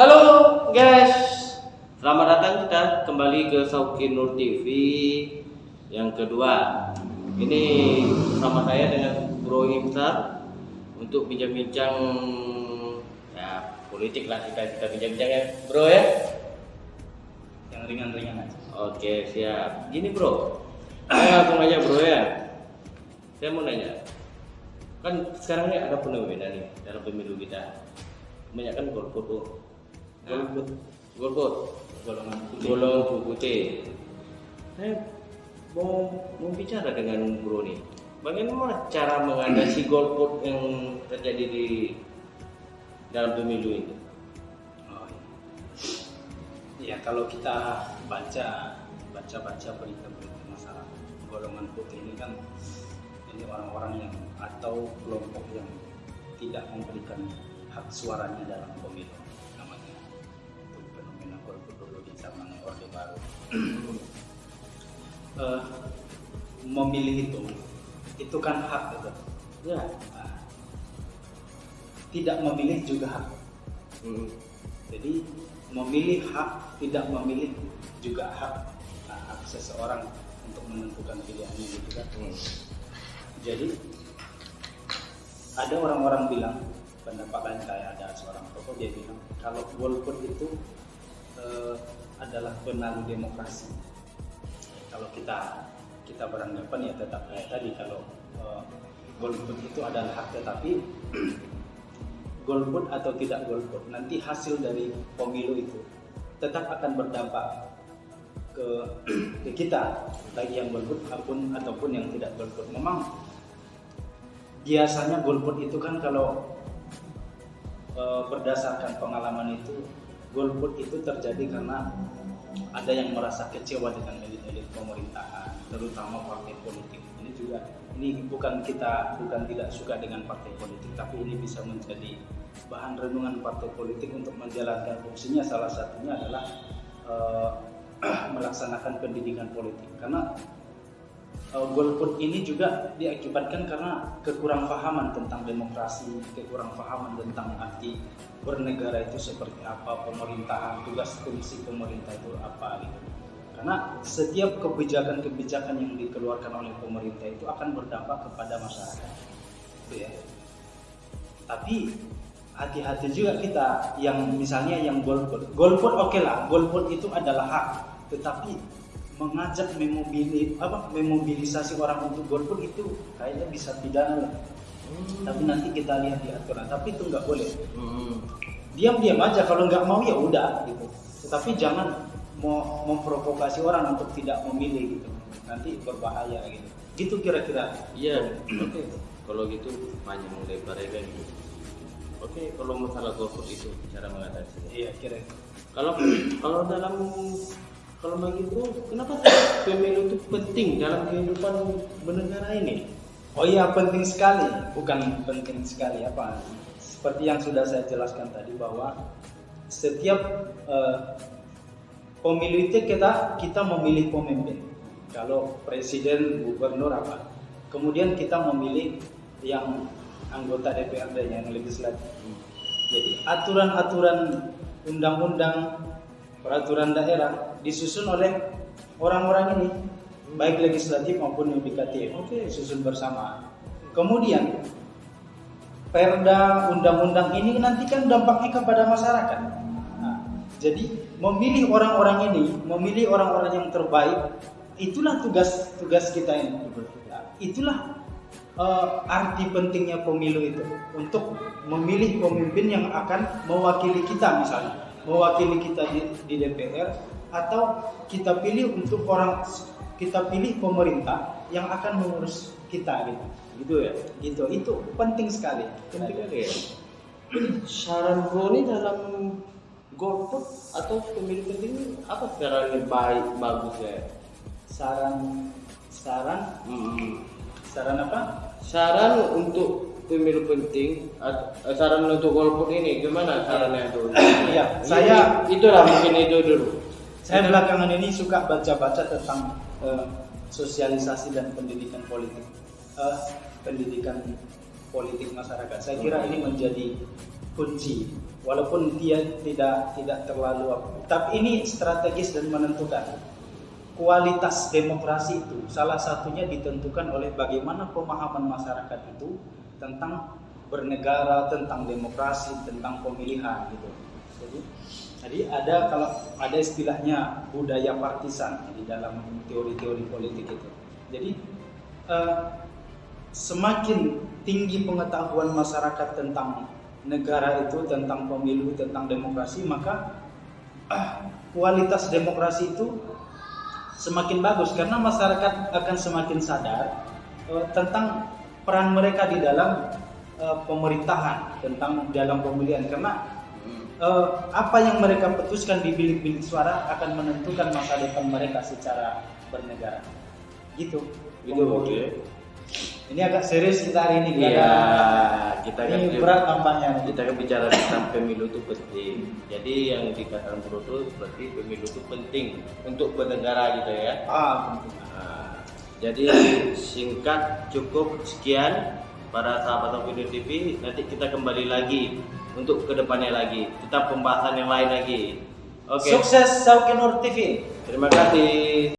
Halo guys, selamat datang kita kembali ke Sauki Nur TV yang kedua. Ini sama saya dengan Bro Imsar untuk bincang-bincang ya politik lah, kita bincang-bincang ya Bro ya. Yang ringan-ringan aja. Oke siap. Gini Bro, saya langsung aja Bro ya. Saya mau nanya, kan sekarang ini ada fenomena nih dalam pemilu kita, banyak kan golput tuh. Golput golongan putih. Saya mau bicara dengan Bro nih, bagaimana cara mengatasi golput yang terjadi di dalam pemilu ini? Oh, iya. Ya kalau kita baca berita-berita masyarakat, golongan putih ini kan ini orang-orang yang atau kelompok yang tidak memberikan hak suaranya dalam pemilu, namanya itu fenomena golput dulu di zaman Orde Baru. Memilih itu kan hak gitu. Ya. Nah, tidak memilih juga hak. Jadi memilih hak, tidak memilih juga hak. Nah, hak seseorang untuk menentukan pilihannya gitu kan. Jadi ada orang-orang bilang, pendapat lain kayak ada seorang tokoh dia bilang kalau golput itu adalah penaruh demokrasi. Kalau kita beranggapan ya tetap kayak tadi, kalau golput itu adalah hak, tetapi golput atau tidak golput nanti hasil dari pemilu itu tetap akan berdampak ke kita, baik yang golput ataupun yang tidak golput. Memang biasanya golput itu kan kalau berdasarkan pengalaman itu, golput itu terjadi karena ada yang merasa kecewa dengan elit-elit pemerintahan, terutama partai politik. Ini bukan tidak suka dengan partai politik, tapi ini bisa menjadi bahan renungan partai politik untuk menjalankan fungsinya. Salah satunya adalah melaksanakan pendidikan politik, karena golput ini juga diakibatkan karena kekurang pahaman tentang demokrasi, kekurang pahaman tentang arti bernegara itu seperti apa, pemerintahan, tugas fungsi pemerintah itu apa gitu. Karena setiap kebijakan-kebijakan yang dikeluarkan oleh pemerintah itu akan berdampak kepada masyarakat, gitu ya. Tapi hati-hati juga kita yang misalnya yang golput oke lah, golput itu adalah hak, tetapi mengajak memobilisasi orang untuk golput itu kayaknya bisa pidana lah. Tapi nanti kita lihat di aturan, tapi itu nggak boleh. Diam-diam aja, kalau nggak mau ya udah gitu. Tetapi jangan mau memprovokasi orang untuk tidak memilih gitu, nanti berbahaya gitu. Gitu kira-kira. Iya, oke. Kalau gitu panjang lebar ya kan gitu. Oke, kalau masalah golput itu cara mengatasi. Iya, kira-kira. Kalau bagi Bro, kenapa pemilu itu penting dalam kehidupan bernegara ini? Oh iya, penting sekali. Bukan penting sekali apa? Seperti yang sudah saya jelaskan tadi, bahwa setiap pemilu itu kita memilih pemimpin. Kalau presiden, gubernur apa. Kemudian kita memilih yang anggota DPRD-nya, yang legislatif. Jadi aturan-aturan undang-undang, peraturan daerah disusun oleh orang-orang ini, baik legislatif maupun yudikatif. Disusun bersama. Kemudian perda, undang-undang ini nanti kan dampaknya kepada masyarakat. Nah, jadi memilih orang-orang ini, memilih orang-orang yang terbaik, itulah tugas kita ini. Nah, itulah arti pentingnya pemilu itu, untuk memilih pemimpin yang akan mewakili kita, misalnya mewakili kita di DPR, atau kita pilih pemerintah yang akan mengurus kita gitu ya. Gitu, itu penting sekali. Penting ya. Saran Bro ini dalam golput atau pemilu penting apa secara baik bagus ya? Saran apa? Saran untuk pemilu penting, saran untuk golput ini gimana sarannya itu? Iya, saya itulah mungkin itu dulu. Saya belakangan ini suka baca-baca tentang sosialisasi dan pendidikan politik masyarakat. Saya kira ini menjadi kunci walaupun dia tidak terlalu tapi ini strategis dan menentukan. Kualitas demokrasi itu salah satunya ditentukan oleh bagaimana pemahaman masyarakat itu tentang bernegara, tentang demokrasi, tentang pemilihan gitu. Jadi kalau ada istilahnya budaya partisan di dalam teori-teori politik itu. Jadi semakin tinggi pengetahuan masyarakat tentang negara itu, tentang pemilu, tentang demokrasi, maka kualitas demokrasi itu semakin bagus karena masyarakat akan semakin sadar tentang peran mereka di dalam pemerintahan, tentang dalam pemilihan, karena apa yang mereka putuskan di bilik-bilik suara akan menentukan masa depan mereka secara bernegara. Gitu. Oke. Ini agak serius kita hari ini. Iya, ini berat nampaknya. Kita kan bicara tentang pemilu itu penting. Jadi yang dikatakan Bro itu berarti pemilu itu penting untuk bernegara gitu ya. Penting. Jadi singkat cukup sekian para sahabat Saukinur TV. Nanti kita kembali lagi untuk kedepannya lagi. Tetap pembahasan yang lain lagi. Oke. Sukses Saukinur TV. Terima kasih.